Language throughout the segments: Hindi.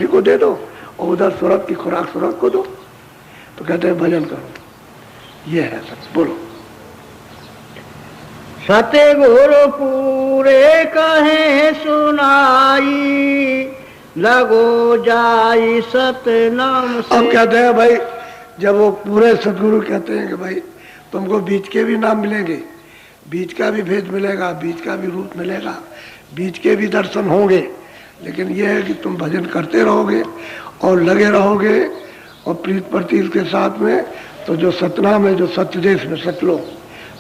को दे दो और उधर सूरत की खुराक सूरत को दो। तो कहते हैं भजन करो, ये है सच। बोलो। सतगुरु पूरे कहे सुनाई, लगो जाई सतनाम से। अब कहते हैं भाई, जब वो पूरे सतगुरु कहते हैं कि भाई तुमको बीच के भी नाम मिलेंगे, बीच का भी भेद मिलेगा, बीच का भी रूप मिलेगा, बीच के भी दर्शन होंगे, लेकिन यह है कि तुम भजन करते रहोगे और लगे रहोगे और प्रीत प्रतीत के साथ में, तो जो सतनाम है, जो सत्य देश में सतलोक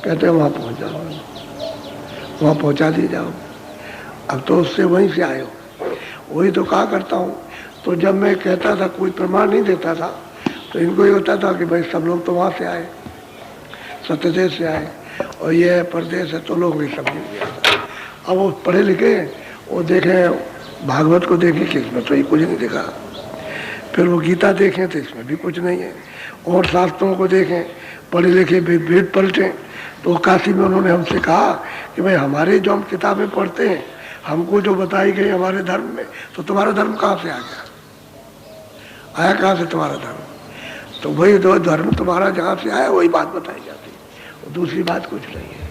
कहते हैं, वहां पहुंच जाओगे, वहां पहुंचा दिए जाओ। अब तो उससे वहीं से आए हो। वही तो कहा करता हूँ। तो जब मैं कहता था, कोई प्रमाण नहीं देता था, तो इनको ये होता था कि भाई सब लोग तो वहां से आए, सत्य देश से आए, और ये परदेश है तो लोग नहीं समझ गया। अब वो पढ़े लिखे, वो देखें भागवत को देखें कि इसमें तो ये कुछ नहीं दिखा, फिर वो गीता देखें तो इसमें भी कुछ नहीं है, और शास्त्रों को देखें, पढ़े लिखे भेद पलटें। तो काशी में उन्होंने हमसे कहा कि भाई हमारे जो हम किताबें पढ़ते हैं, हमको जो बताई गई हमारे धर्म में, तो तुम्हारा धर्म कहाँ से आ गया, आया कहाँ से तुम्हारा धर्म? तो वही दो धर्म तुम्हारा जहाँ से आया वही बात बताई जाती है, दूसरी बात कुछ नहीं है।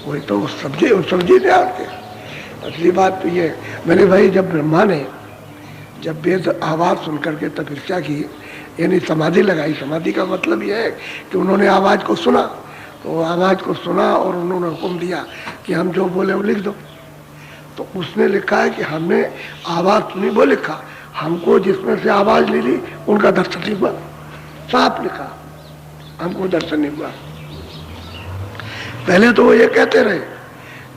वही तो समझे नहीं आते। असली बात तो ये, मैंने भाई जब ब्रह्मा ने जब वेद आवाज़ सुन करके तपस्या की, यानी समाधि लगाई, समाधि का मतलब यह है कि उन्होंने आवाज़ को सुना, तो आवाज़ को सुना और उन्होंने हुक्म दिया कि हम जो बोले वो लिख दो। तो उसने लिखा है कि हमने आवाज़ सुनी वो लिखा, हमको जिसमें से आवाज़ ले ली उनका दर्शन नहीं हुआ, साफ लिखा, हमको दर्शन नहीं हुआ। पहले तो वो ये कहते रहे,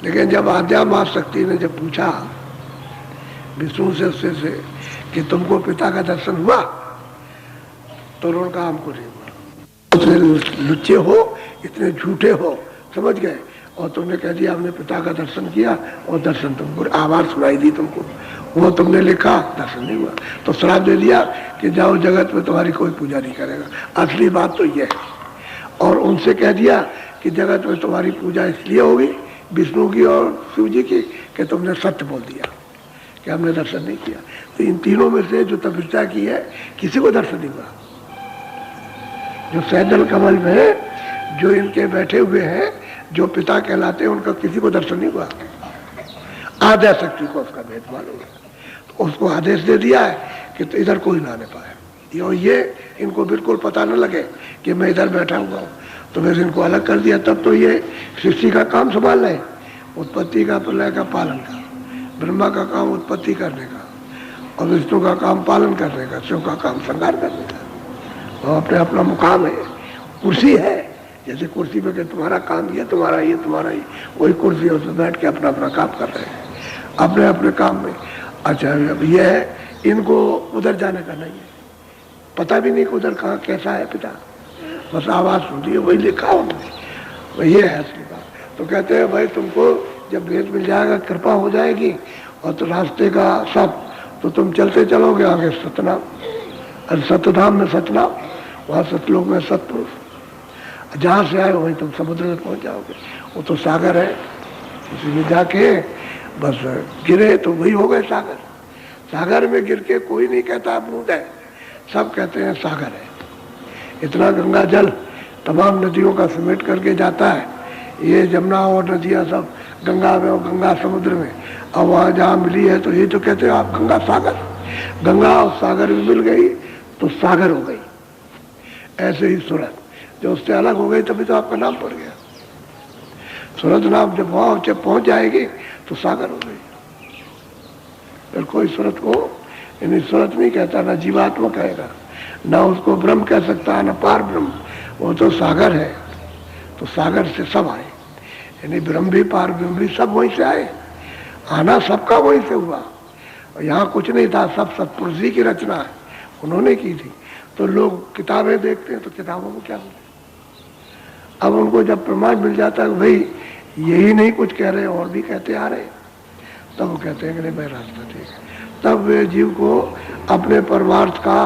लेकिन जब आद्या माँ शक्ति ने जब पूछा विष्णु से उससे से कि तुमको पिता का दर्शन हुआ, तो उन्होंने कहा हमको नहीं हुआ। इतने लुच्चे हो, इतने झूठे हो, समझ गए, और तुमने कह दिया हमने पिता का दर्शन किया और दर्शन तुमको, आवाज सुनाई दी तुमको, वो तुमने लिखा, दर्शन नहीं हुआ, तो श्राप दे दिया कि जाओ जगत में तुम्हारी कोई पूजा नहीं करेगा। असली बात तो यह है। और उनसे कह दिया कि जगत में तुम्हारी पूजा इसलिए होगी, विष्णु की और शिव जी की, कि तुमने सत्य बोल दिया कि हमने दर्शन नहीं किया। तो इन तीनों में से जो तपस्या की है, किसी को दर्शन नहीं हुआ। जो सैदल कमल में जो इनके बैठे हुए हैं, जो पिता कहलाते हैं, उनका किसी को दर्शन नहीं हुआ। आद्या शक्ति को उसका भेद मालूम है, तो उसको आदेश दे दिया है कि तो इधर कोई ना आने पाए, और ये इनको बिल्कुल पता न लगे कि मैं इधर बैठा हुआ हूँ, तो फिर इनको अलग कर दिया। तब तो ये सृष्टि का काम संभाल रहे, उत्पत्ति का, प्रलय का, पालन का। ब्रह्मा का काम उत्पत्ति करने का, और विष्णु का काम पालन करने का, शिव का काम संहार करने का। और अपने अपना मुकाम है, कुर्सी है, जैसे कुर्सी पे कि तुम्हारा काम ये, तुम्हारा ये, तुम्हारा ये, वही कुर्सी है, उसमें बैठ के अपना अपना काम कर रहे हैं, अपने अपने काम में। अच्छा, अब ये है, इनको उधर जाने का नहीं है, पता भी नहीं कि उधर कहाँ कैसा है पिता, बस आवाज़ सुन रही है, वही लिखा उन्होंने, वही है असली बात। तो कहते हैं भाई तुमको जब भेद मिल जाएगा, कृपा हो जाएगी, और तो रास्ते का सब, तो तुम चलते चलोगे आगे सतनाम, और सतधाम में सतनाम, वहाँ सतलोक में सतपुरुष, जहाँ से आए वहीं तुम समुद्र में पहुँच जाओगे। वो तो सागर है, उसी में जाके बस गिरे तो वही हो गए सागर। सागर में गिर के कोई नहीं कहता बूंद है, सब कहते हैं सागर है। इतना गंगा जल तमाम नदियों का समेट करके जाता है, ये जमुना और नदियाँ सब गंगा में और गंगा समुद्र में। अब वहाँ जहाँ मिली है तो ये तो कहते हैं आप गंगा सागर, गंगा और सागर भी मिल गई तो सागर हो गई। ऐसे ही सूरत जो उससे अलग हो गई, तभी तो आपका नाम पड़ गया। सूरत नाम जब वहाँ पहुँच जाएगी तो सागर हो गई। फिर कोई सूरत को यानी सूरत नहीं कहता, ना जीवात्मा कहेगा, ना उसको ब्रह्म कह सकता, ना पार ब्रह्म, वो तो सागर है। तो सागर से सब आए, यानी ब्रह्म भी पार ब्रह्म भी सब वहीं से आए, आना सबका वहीं से हुआ। और यहाँ कुछ नहीं था, सब सतपुरुष जी की रचना है, उन्होंने की थी। तो लोग किताबें देखते हैं तो किताबों में क्या होता है। अब उनको जब प्रमाण मिल जाता है भाई यही नहीं कुछ कह रहे और भी कहते आ रहे, तब वो कहते हैं कि नहीं भाई रास्ता ठीक है। तब वे जीव को अपने परमार्थ का,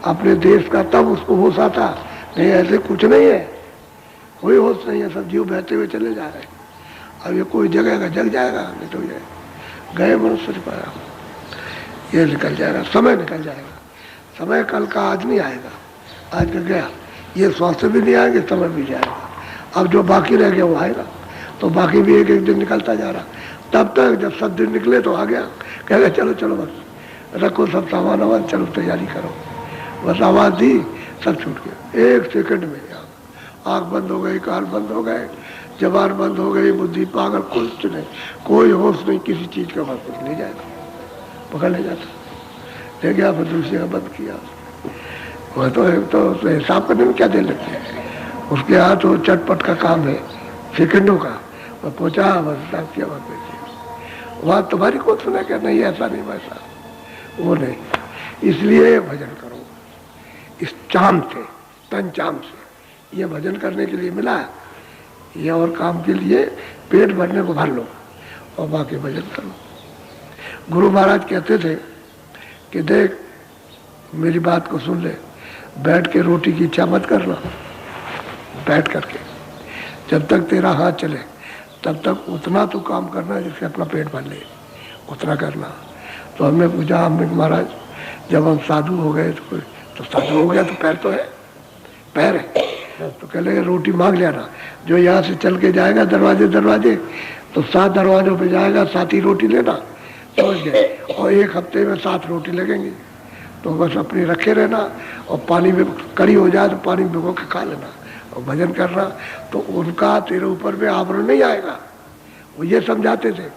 अपने देश का, तब उसको होश आता। नहीं ऐसे कुछ नहीं है, कोई होश नहीं है, सब जीव बहते हुए चले जा रहे हैं। अब ये कोई जगह का जग जाएगा, नहीं तो ये गए मनुष्य पाया। ये निकल जाएगा, समय निकल जाएगा। समय कल का आज नहीं आएगा, आज का गया, ये स्वास्थ्य भी नहीं आएगा, समय भी जाएगा। अब जो बाकी रह गया वो आएगा, तो बाकी भी एक एक दिन निकलता जा रहा। तब तक जब सब दिन निकले तो आ गया, कहेगा चलो चलो बस रखो सब सामान वामान, चलो तैयारी करो। बस आवाज़ दी, सब छूट गया एक सेकंड में। आँख बंद हो गई, कान बंद हो गए, जबान बंद हो गई, बुद्धि पागल, कुछ नहीं, कोई होश नहीं किसी चीज़ का। बस ले जाएगा, पकड़ ले जाता, ले गया, फिर दूसरी का बंद किया। वह तो हिसाब करने में क्या देर लगती है, उसके यहाँ तो चटपट का काम है, सेकंडों का। वह पहुँचा, बस हिसाब किया, बात देखिए। वहाँ तुम्हारी कौन सुना क्या, नहीं ऐसा नहीं वैसा, वो नहीं। इसलिए भजन करो इस चाम से, तन चाम से। ये भजन करने के लिए मिला, ये और काम के लिए पेट भरने को भर लो और बाकी भजन करो। गुरु महाराज कहते थे कि देख मेरी बात को सुन ले, बैठ के रोटी की इच्छा मत करना, बैठ करके जब तक तेरा हाथ चले तब तक उतना तो काम करना जिससे अपना पेट भर ले, उतना करना। तो हमने पूछा, हमने महाराज जब हम साधु हो गए तो साधु हो गया तो पैर तो है, पैर है, तो कह लगे रोटी मांग लेना। जो यहाँ से चल के जाएगा दरवाजे दरवाजे तो 7 दरवाजों पे जाएगा, 7 ही रोटी लेना, समझ गए। और 1 हफ्ते में 7 रोटी लगेंगी, तो बस अपनी रखे रहना और पानी में कड़ी हो जाए तो पानी में भिगो के खा लेना और भजन करना। तो उनका तेरे ऊपर में आवरण नहीं आएगा, वो ये समझाते थे।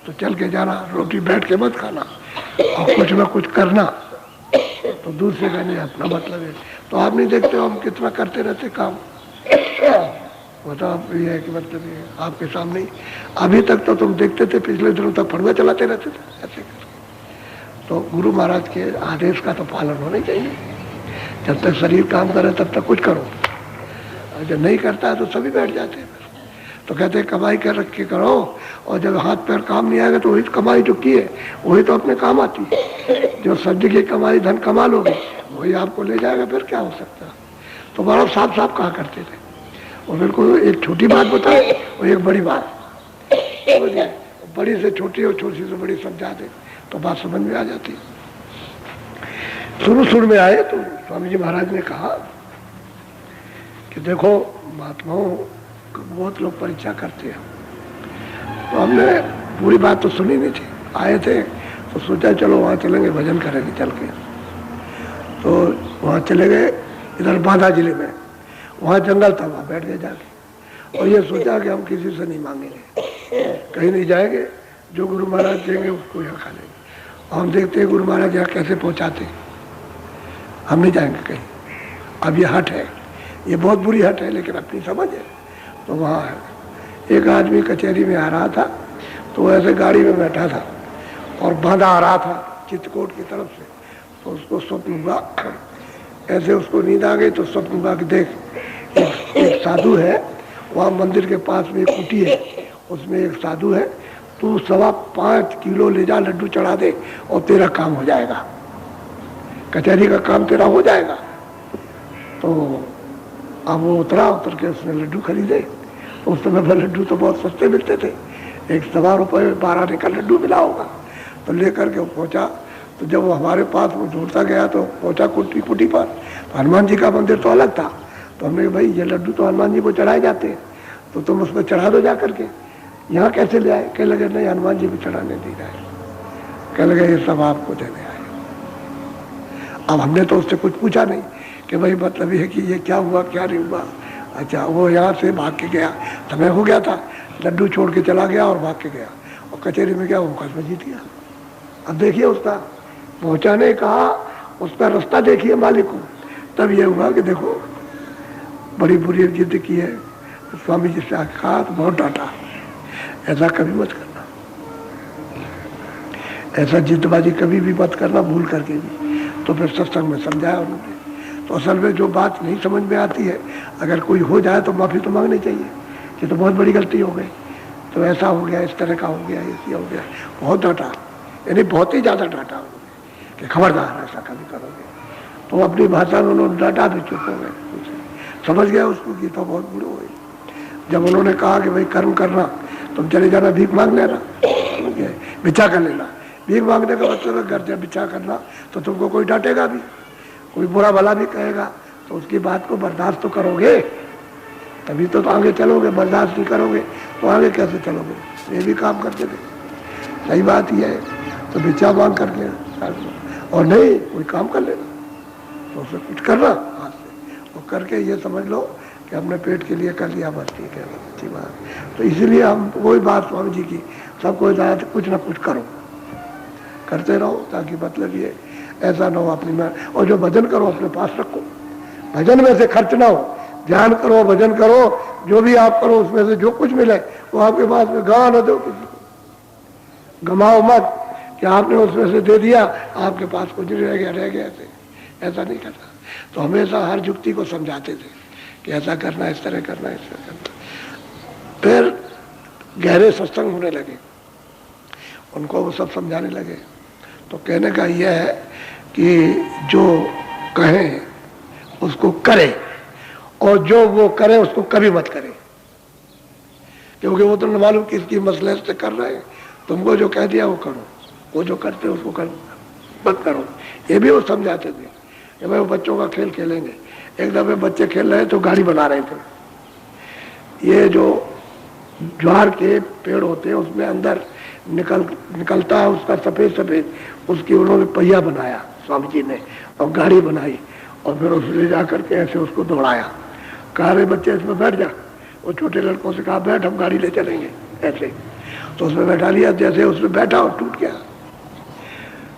तो चल के जाना, रोटी बैठ के मत खाना और कुछ ना कुछ करना। तो दूसरे का नहीं, अपना मतलब है। तो आप नहीं देखते हो हम कितना करते रहते काम, बताओ ये है कि मतलब ये आपके सामने ही। अभी तक तो तुम देखते थे, पिछले दिनों तक फड़ुआ चलाते रहते थे ऐसे करके। तो गुरु महाराज के आदेश का तो पालन होना चाहिए। जब तक शरीर काम करे तब तक कुछ करो, और जब नहीं करता है तो सभी बैठ जाते हैं। तो कहते हैं कमाई कर रख के करो, और जब हाथ पैर काम नहीं आएगा तो वही कमाई जो की है वही तो अपने काम आती है। जो सब्जी की कमाई धन कमा लोगे वही आपको ले जाएगा, फिर क्या हो सकता। तो बड़ा साफ साफ कहा करते थे, और बिल्कुल एक छोटी बात बताए और एक बड़ी बात, बड़ी से छोटी और छोटी से बड़ी समझा दे तो बात समझ में आ जाती। शुरू में आए तो स्वामी जी महाराज ने कहा कि देखो महात्माओं बहुत लोग परीक्षा करते हैं। तो हमने पूरी बात तो सुनी नहीं थी, आए थे तो सोचा चलो वहाँ चलेंगे, भजन करेंगे चल के। तो वहाँ चले गए, इधर बांदा जिले में, वहाँ जंगल था, वहाँ बैठ गए जाके। और ये सोचा कि हम किसी से नहीं मांगेंगे, कहीं नहीं जाएंगे, जो गुरु महाराज देंगे उसको यहाँ खा लेंगे। और हम देखते हैं गुरु महाराज यहाँ कैसे पहुँचाते, हम नहीं जाएंगे कहीं। अब ये हट है, ये बहुत बुरी हट है, लेकिन अपनी समझ है। तो वहाँ है एक आदमी कचहरी में आ रहा था, तो ऐसे गाड़ी में बैठा था और बांधा आ रहा था चित्रकूट की तरफ से। तो उसको स्वप्न हुआ, ऐसे उसको नींद आ गई। तो स्वप्न हुआ कि देख एक साधु है, वहाँ मंदिर के पास में एक कुटी है, उसमें एक साधु है, तू 5.25 किलो ले जा, लड्डू चढ़ा दे और तेरा काम हो जाएगा, कचहरी का काम तेरा हो जाएगा। तो अब वो उतर के उसने लड्डू खरीदे। तो उस समय पर लड्डू तो बहुत सस्ते मिलते थे, एक 1.25 रुपये में 12 आने का लड्डू मिला होगा। तो लेकर के वो पहुँचा। तो जब वो हमारे पास वो ढूंढता गया तो पहुँचा कुटी पर। तो हनुमान जी का मंदिर तो अलग था। तो हमने कहा भाई ये लड्डू तो हनुमान जी को चढ़ाए जाते हैं, तो तुम उसमें चढ़ा दो जा करके, यहाँ कैसे ले आए? कह लगे नहीं हनुमान जी को चढ़ाने नहीं जाए, कह लगे ये सब आपको देने आए। अब हमने तो उससे कुछ पूछा नहीं कि भाई मतलब ये है कि ये क्या हुआ क्या नहीं हुआ। अच्छा, वो यहाँ से भाग के गया, समय हो गया था, लड्डू छोड़ के चला गया और भाग के गया और कचहरी में गया, वो मुकदमा जीत गया। अब देखिए उसका पहुँचाने का उसका रास्ता देखिए मालिक को। तब ये हुआ कि देखो बड़ी बुरी जिद की है। तो स्वामी जी से कहा तो बहुत डांटा, ऐसा कभी मत करना, ऐसा जिद्दबाजी कभी भी मत करना, भूल करके भी। तो फिर सत्संग में समझाया उन्होंने। तो असल में जो बात नहीं समझ में आती है, अगर कोई हो जाए तो माफ़ी तो मांगनी चाहिए कि तो बहुत बड़ी गलती हो गई, तो ऐसा हो गया, इस तरह का हो गया, ऐसी हो गया। बहुत डांटा, यानी बहुत ही ज़्यादा डांटा उन्होंने कि खबरदार ऐसा कभी करोगे। तो अपनी भाषा में उन्होंने डांटा भी, चुप हो गए, समझ गया उसको कि तो बहुत बुरी हुई। जब उन्होंने कहा कि भाई कर्म करना, तुम चले जाना, भीख मांग लेना, भिक्षा कर लेना, भीख मांगने का मतलब है घर से बिछा करना, तो तुमको कोई डांटेगा भी, कोई बुरा भला भी कहेगा, तो उसकी बात को बर्दाश्त तो करोगे, तभी तो आगे चलोगे। बर्दाश्त नहीं करोगे तो आगे कैसे चलोगे। ये भी काम करते थे, सही बात यह है। तो भिक्षा मांग कर लेना, और नहीं कोई काम कर लेना, तो उसे कुछ करना हाथ से, और करके ये समझ लो कि हमने पेट के लिए कर लिया, बस ठीक है, अच्छी बात। तो इसीलिए हम वही बात स्वामी जी की, सबको ज़्यादा कुछ ना कुछ करो, करते रहो, ताकि मतलब ये ऐसा ना हो अपनी में। और जो भजन करो अपने पास रखो, भजन में से खर्च ना हो, ध्यान करो, भजन करो, जो भी आप करो उसमें से जो कुछ मिले वो आपके पास में गवा न दो किसी को, गमाओ मत कि आपने उसमें से दे दिया, आपके पास कुछ नहीं रह गया ऐसा नहीं करना। तो हमेशा हर युक्ति को समझाते थे कि ऐसा करना, इस तरह करना, इस तरह करना। फिर गहरे सत्संग होने लगे, उनको वो सब समझाने लगे। तो कहने का यह है कि जो कहें उसको करे, और जो वो करे उसको कभी मत करे, क्योंकि वो तो न मालूम किसकी मसलहत से कर रहे हैं। तुमको जो कह दिया वो करो, वो जो करते उसको कर मत करो। ये भी वो समझाते थे कि भाई वो बच्चों का खेल खेलेंगे। एक दफे बच्चे खेल रहे तो गाड़ी बना रहे थे। ये जो ज्वार के पेड़ होते हैं उसमें अंदर निकलता है उसका सफेद सफेद, उसकी उन्होंने पहिया बनाया स्वामी जी ने, और गाड़ी बनाई, और फिर उसमें ले जा करके ऐसे उसको दौड़ाया। कहा रे बच्चे इसमें बैठ जा। वो छोटे लड़कों से कहा बैठ, हम गाड़ी ले चलेंगे ऐसे। तो उसमें बैठा लिया, जैसे उसमें बैठा और टूट गया।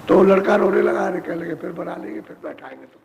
तो लड़का रोने लगा, कहने लगे फिर बना लेंगे, फिर बैठाएंगे तो